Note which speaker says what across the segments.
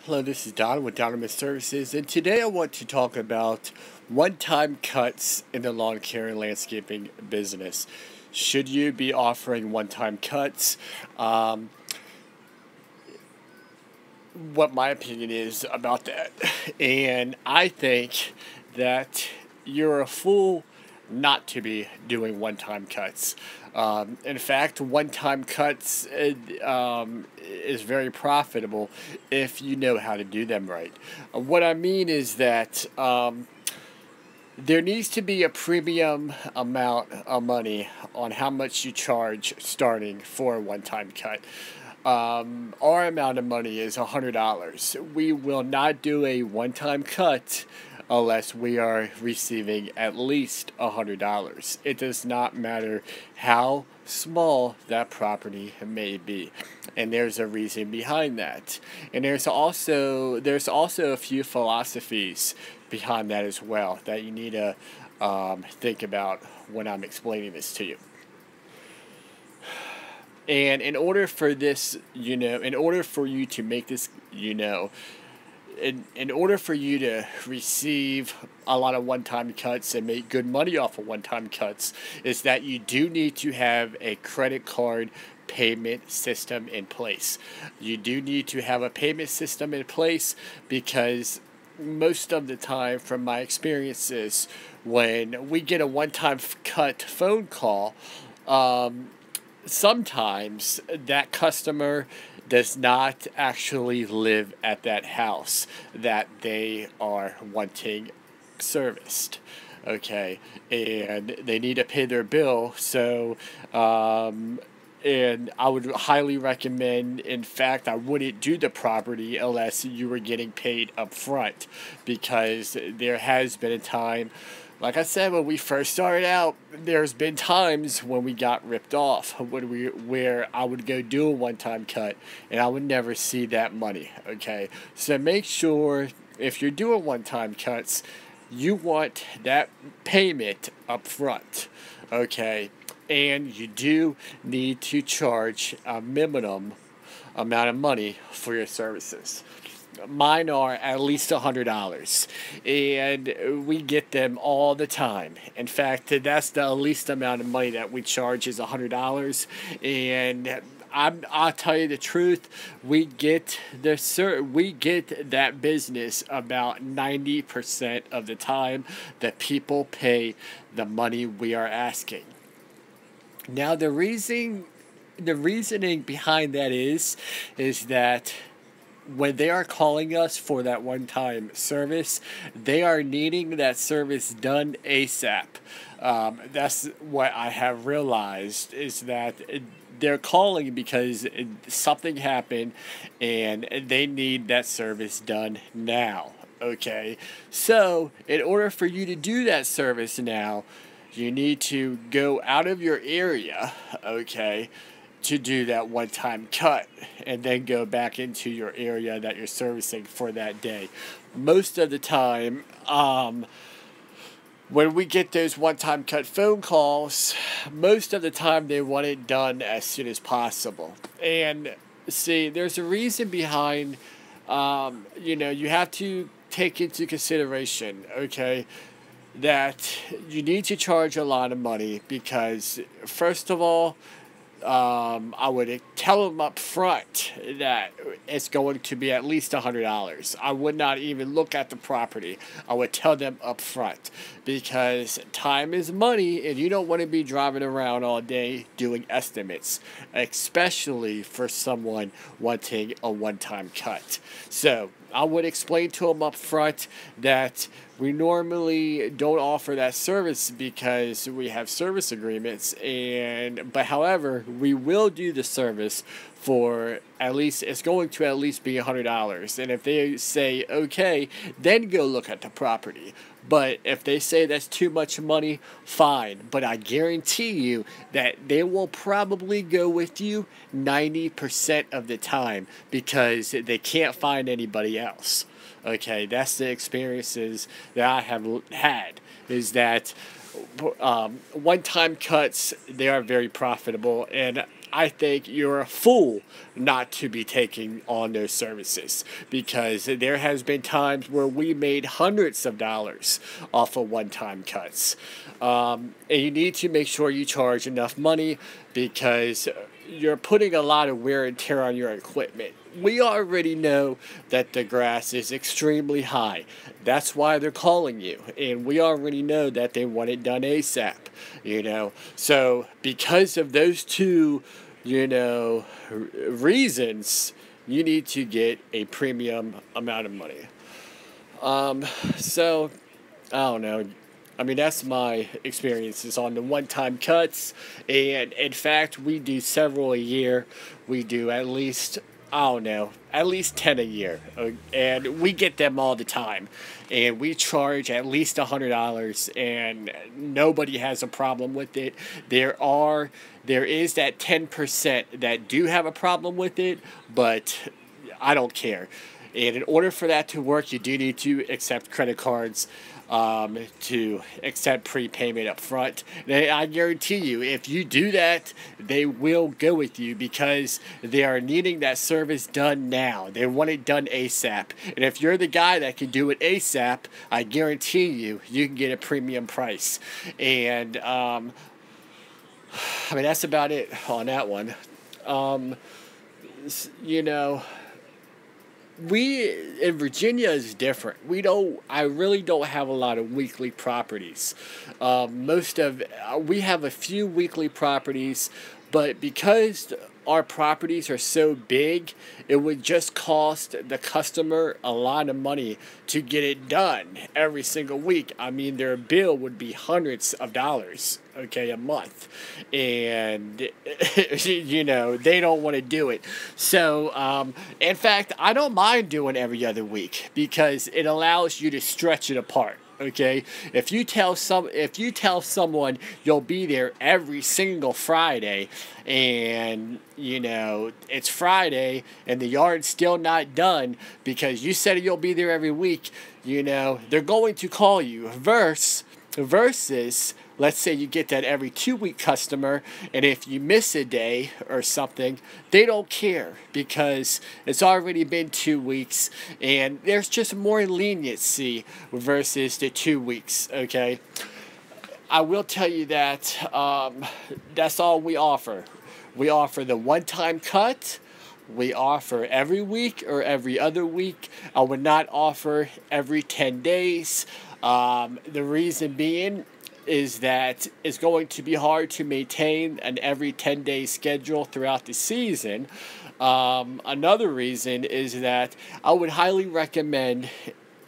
Speaker 1: Hello, this is Don with Donovan Services, and today I want to talk about one-time cuts in the lawn care and landscaping business. Should you be offering one-time cuts? What my opinion is about that. And I think that you're a fool not to be doing one-time cuts. In fact, one-time cuts is very profitable if you know how to do them right. What I mean is that there needs to be a premium amount of money on how much you charge starting for a one-time cut. Our amount of money is $100. We will not do a one-time cut unless we are receiving at least $100. It does not matter how small that property may be, and there's a reason behind that. And there's also a few philosophies behind that as well that you need to think about when I'm explaining this to you. And in order for this, in order for you to make this, in order for you to receive a lot of one-time cuts and make good money off of one-time cuts, is that you do need to have a credit card payment system in place. You do need to have a payment system in place because most of the time, from my experiences, when we get a one-time cut phone call, sometimes that customer does not actually live at that house that they are wanting serviced. Okay, and they need to pay their bill, so and I would highly recommend, in fact, I wouldn't do the property unless you were getting paid up front, because there has been a time, like I said, when we first started out, there's been times when we got ripped off, where I would go do a one-time cut and I would never see that money. Okay, so make sure if you're doing one-time cuts, you want that payment up front. Okay, and you do need to charge a minimum amount of money for your services. Mine are at least $100, and we get them all the time. In fact, that's the least amount of money that we charge is $100, and I'll tell you the truth, we get that business about 90% of the time that people pay the money we are asking. Now, the reasoning behind that is that when they are calling us for that one-time service, they are needing that service done ASAP. That's what I have realized, is that they're calling because something happened and they need that service done now. Okay, so in order for you to do that service now, you need to go out of your area, okay, to do that one-time cut, and then go back into your area that you're servicing for that day. Most of the time, when we get those one-time cut phone calls, most of the time they want it done as soon as possible. And see, there's a reason behind, you have to take into consideration, okay, that you need to charge a lot of money because, first of all, I would tell them up front that it's going to be at least $100. I would not even look at the property. I would tell them up front, because time is money and you don't want to be driving around all day doing estimates, especially for someone wanting a one-time cut. So I would explain to them up front that we normally don't offer that service because we have service agreements, but however, we will do the service for at least, it's going to at least be $100. And if they say okay, then go look at the property. But if they say that's too much money, fine. But I guarantee you that they will probably go with you 90% of the time because they can't find anybody else. Okay, that's the experiences that I have had, is that one-time cuts, they are very profitable, and I think you're a fool not to be taking on those services, because there has been times where we made hundreds of dollars off of one-time cuts. And you need to make sure you charge enough money, because you're putting a lot of wear and tear on your equipment. We already know that the grass is extremely high. That's why they're calling you. And we already know that they want it done ASAP, you know. So because of those two, you know, reasons, you need to get a premium amount of money. So, I don't know. I mean, that's my experiences on the one-time cuts. And in fact, we do several a year. We do at least, I don't know, at least 10 a year. And we get them all the time. And we charge at least $100, and nobody has a problem with it. There is that 10% that do have a problem with it, but I don't care. And in order for that to work, you do need to accept credit cards, to accept prepayment up front. And I guarantee you, if you do that, they will go with you, because they are needing that service done now. They want it done ASAP. And if you're the guy that can do it ASAP, I guarantee you, you can get a premium price. And, I mean, that's about it on that one. You know, we in Virginia is different. I really don't have a lot of weekly properties. We have a few weekly properties, but because our properties are so big, it would just cost the customer a lot of money to get it done every single week. I mean, their bill would be hundreds of dollars, okay, a month. And, you know, they don't want to do it. So, in fact, I don't mind doing every other week, because it allows you to stretch it apart. Okay, if you tell someone you'll be there every single Friday, and you know it's Friday and the yard's still not done because you said you'll be there every week, you know they're going to call you. Versus, let's say you get that every 2-week customer, and if you miss a day or something, they don't care, because it's already been 2 weeks, and there's just more leniency versus the 2 weeks, okay? I will tell you that that's all we offer. We offer the one-time cut. We offer every week or every other week. I would not offer every 10 days. The reason being is that it's going to be hard to maintain an every 10-day schedule throughout the season. Another reason is that I would highly recommend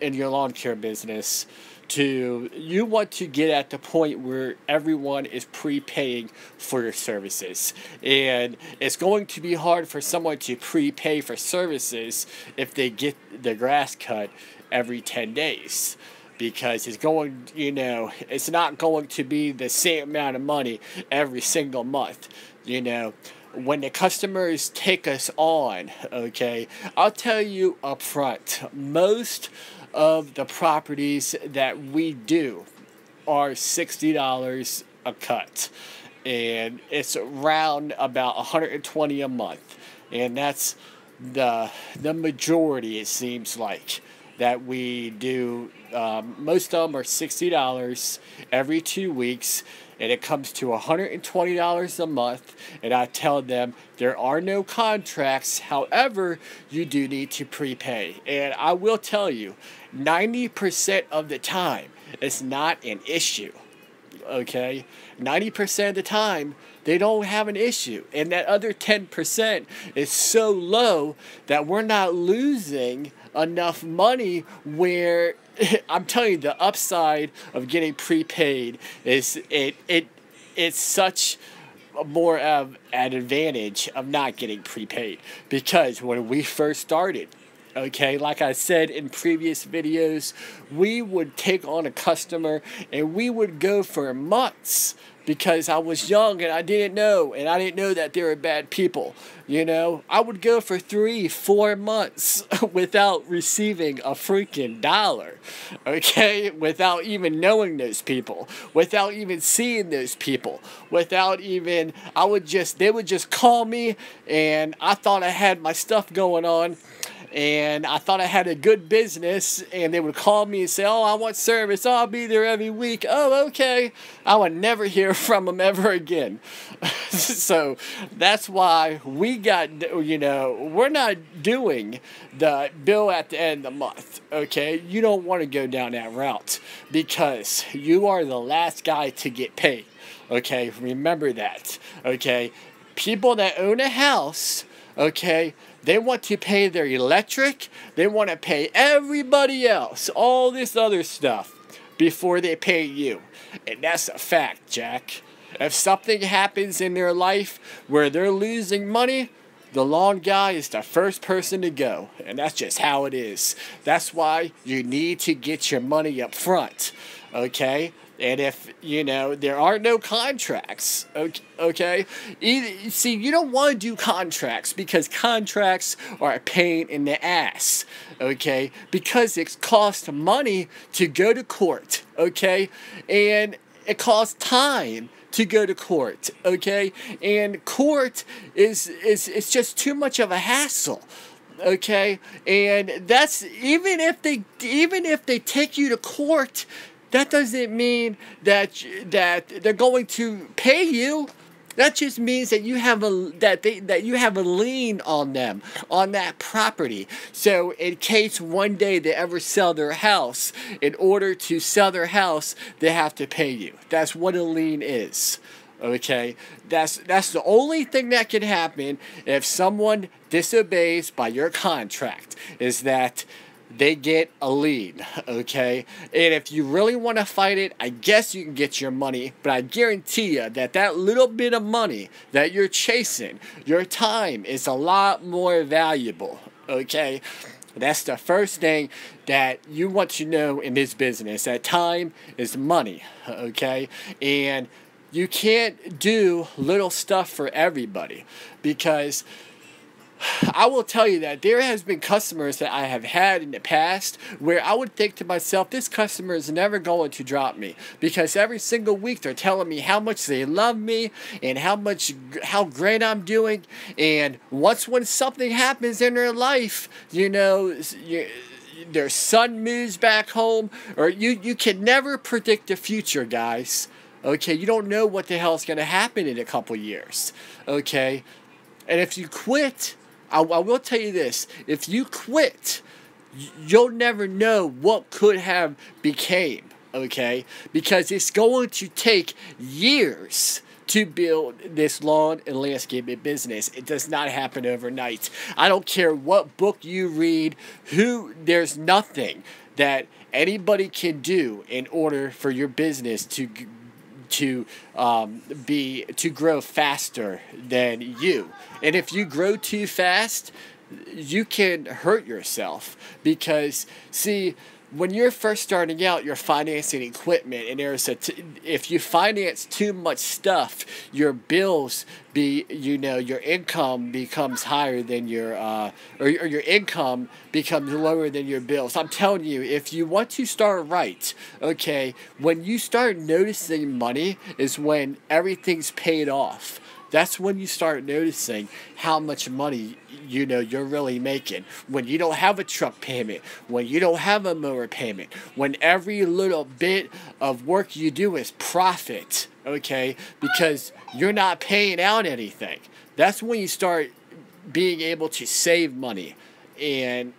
Speaker 1: in your lawn care business you want to get at the point where everyone is prepaying for your services. And it's going to be hard for someone to prepay for services if they get the grass cut every 10 days. Because it's not going to be the same amount of money every single month. You know, when the customers take us on, okay, I'll tell you up front, most of the properties that we do are $60 a cut. And it's around about $120 a month. And that's the majority, it seems like, that we do. Most of them are $60 every 2 weeks, and it comes to $120 a month. And I tell them there are no contracts. However, you do need to prepay. And I will tell you, 90% of the time, it's not an issue. Okay? 90% of the time, they don't have an issue. And that other 10% is so low that we're not losing enough money where I'm telling you, the upside of getting prepaid is it's such more of an advantage of not getting prepaid. Because when we first started, okay, like I said in previous videos, we would take on a customer and we would go for months because I was young and I didn't know, and I didn't know that they were bad people. I would go for 3-4 months without receiving a freaking dollar, okay? Without even knowing those people, without even seeing those people, they would just call me, and I thought I had my stuff going on, and I thought I had a good business, and they would call me and say, oh, I want service. Oh, I'll be there every week. Oh, okay. I would never hear from them ever again. So that's why we're not doing the bill at the end of the month, okay? You don't want to go down that route because you are the last guy to get paid, okay? Remember that, okay? People that own a house, okay, they want to pay their electric. They want to pay everybody else, all this other stuff, before they pay you. And that's a fact, Jack. If something happens in their life where they're losing money, the lawn guy is the first person to go. And that's just how it is. That's why you need to get your money up front, okay? And if, there are no contracts, okay? See, you don't want to do contracts because contracts are a pain in the ass, okay? Because it costs money to go to court, okay? And it costs time to go to court, okay? And court is just too much of a hassle. Okay? And that's even if they take you to court, that doesn't mean that they're going to pay you. That just means that you have a lien on them, on that property. So in case one day they ever sell their house, in order to sell their house, they have to pay you. That's what a lien is. Okay? That's the only thing that can happen if someone disobeys by your contract, is that they get a lien, okay? And if you really want to fight it, I guess you can get your money, but I guarantee you that little bit of money that you're chasing, your time is a lot more valuable, okay? That's the first thing that you want to know in this business, that time is money, okay? And you can't do little stuff for everybody, because I will tell you that there has been customers that I have had in the past where I would think to myself, this customer is never going to drop me, because every single week they're telling me how much they love me and how great I'm doing. And when something happens in their life, their son moves back home, or you can never predict the future, guys. Okay, you don't know what the hell is going to happen in a couple years. Okay, and if you quit, I will tell you this: if you quit, you'll never know what could have became. Okay, because it's going to take years to build this lawn and landscaping business. It does not happen overnight. I don't care what book you read. There's nothing that anybody can do in order for your business to grow faster than you. And if you grow too fast, you can hurt yourself, because see, when you're first starting out, you're financing equipment, and if you finance too much stuff, your bills your income becomes higher than or your income becomes lower than your bills. I'm telling you, if you want to start right, okay, when you start noticing money is when everything's paid off. That's when you start noticing how much money you're really making. When you don't have a truck payment, when you don't have a mower payment, when every little bit of work you do is profit, okay, because you're not paying out anything. That's when you start being able to save money. And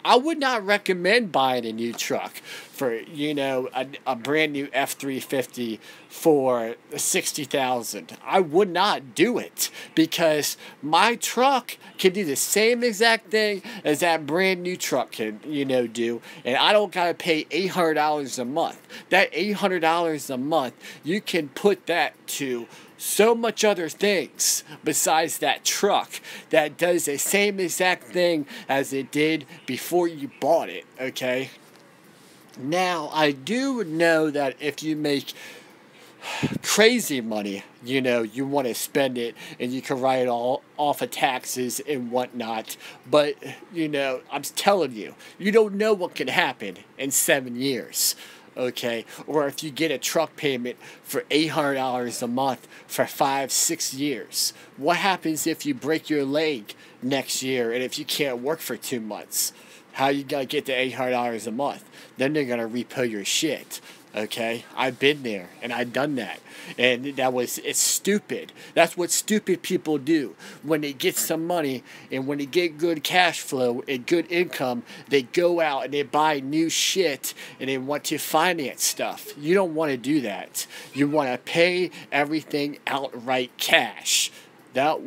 Speaker 1: I would not recommend buying a new truck for a brand new F-350 for $60,000. I would not do it, because my truck can do the same exact thing as that brand new truck can do, and I don't gotta pay $800 a month. That $800 a month, you can put that to so much other things besides that truck that does the same exact thing as it did before you bought it, okay? Now, I do know that if you make crazy money, you want to spend it and you can write it all off of taxes and whatnot. But, I'm telling you, you don't know what can happen in 7 years. Okay, or if you get a truck payment for $800 a month for 5, 6 years, what happens if you break your leg next year and if you can't work for 2 months? How you gonna get the $800 a month? Then they're gonna repo your shit. Okay, I've been there and I've done that, and it's stupid. That's what stupid people do when they get some money and when they get good cash flow and good income. They go out and they buy new shit and they want to finance stuff. You don't want to do that. You want to pay everything outright cash. Then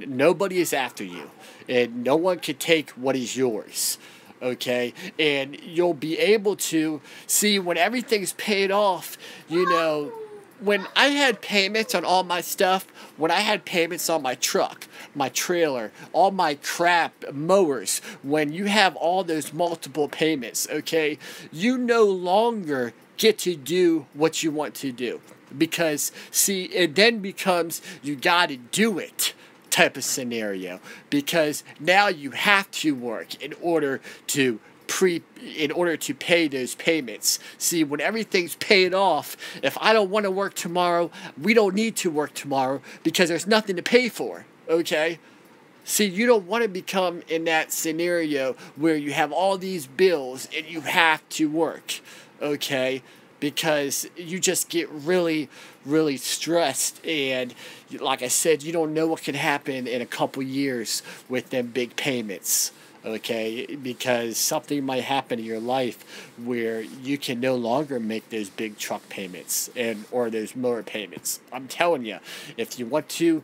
Speaker 1: nobody is after you, and no one can take what is yours. Okay, and you'll be able to see when everything's paid off. When I had payments on all my stuff, when I had payments on my truck, my trailer, all my crap, mowers, when you have all those multiple payments, okay, you no longer get to do what you want to do. Because, see, it then becomes you got to do it type of scenario, because now you have to work in order to pay those payments. See, when everything's paid off, if I don't want to work tomorrow, we don't need to work tomorrow because there's nothing to pay for. Okay? See, you don't want to become in that scenario where you have all these bills and you have to work. Okay? Because you just get really, really stressed, and like I said, you don't know what can happen in a couple years with them big payments, okay? Because something might happen in your life where you can no longer make those big truck payments or those mower payments. I'm telling you, if you want to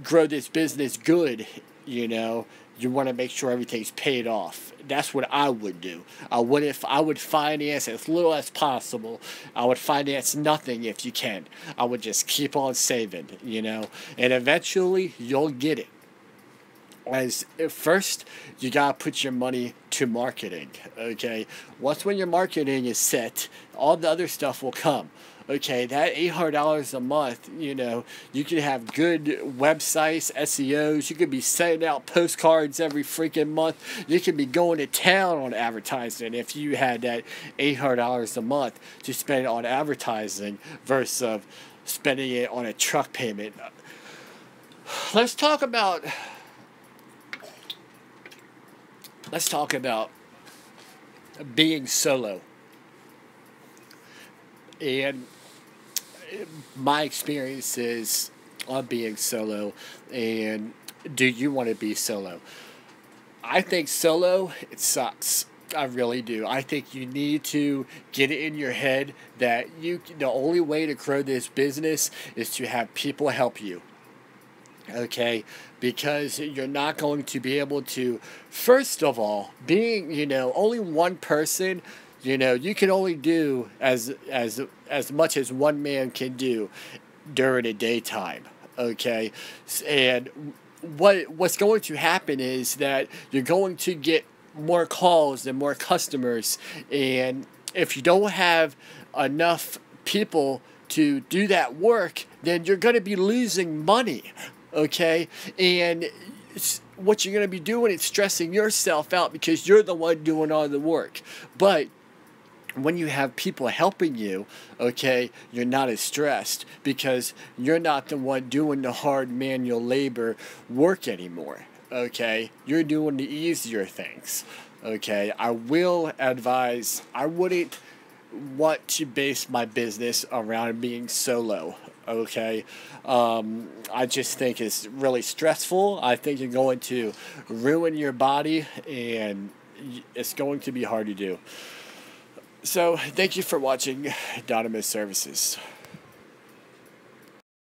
Speaker 1: grow this business good, you want to make sure everything's paid off. That's what I would do. I would finance as little as possible. I would finance nothing if you can. I would just keep on saving, and eventually you'll get it. As first, you gotta put your money to marketing. Okay, when your marketing is set, all the other stuff will come. Okay, that $800 a month, you can have good websites, SEOs. You could be sending out postcards every freaking month. You could be going to town on advertising if you had that $800 a month to spend on advertising versus spending it on a truck payment. Let's talk about being solo. And my experiences on being solo, and do you want to be solo? I think solo, it sucks. I really do. I think you need to get it in your head that the only way to grow this business is to have people help you. Okay, because you're not going to be able to, first of all, being, only one person, you can only do as much as one man can do during the daytime. Okay, and what's going to happen is that you're going to get more calls and more customers, and if you don't have enough people to do that work, then you're going to be losing money. Okay, and what you're going to be doing is stressing yourself out because you're the one doing all the work. But when you have people helping you, okay, you're not as stressed because you're not the one doing the hard manual labor work anymore. Okay, you're doing the easier things. Okay, I will advise, I wouldn't want to base my business around being solo. Okay, I just think it's really stressful. I think you're going to ruin your body, and it's going to be hard to do. So, thank you for watching Donomus Services.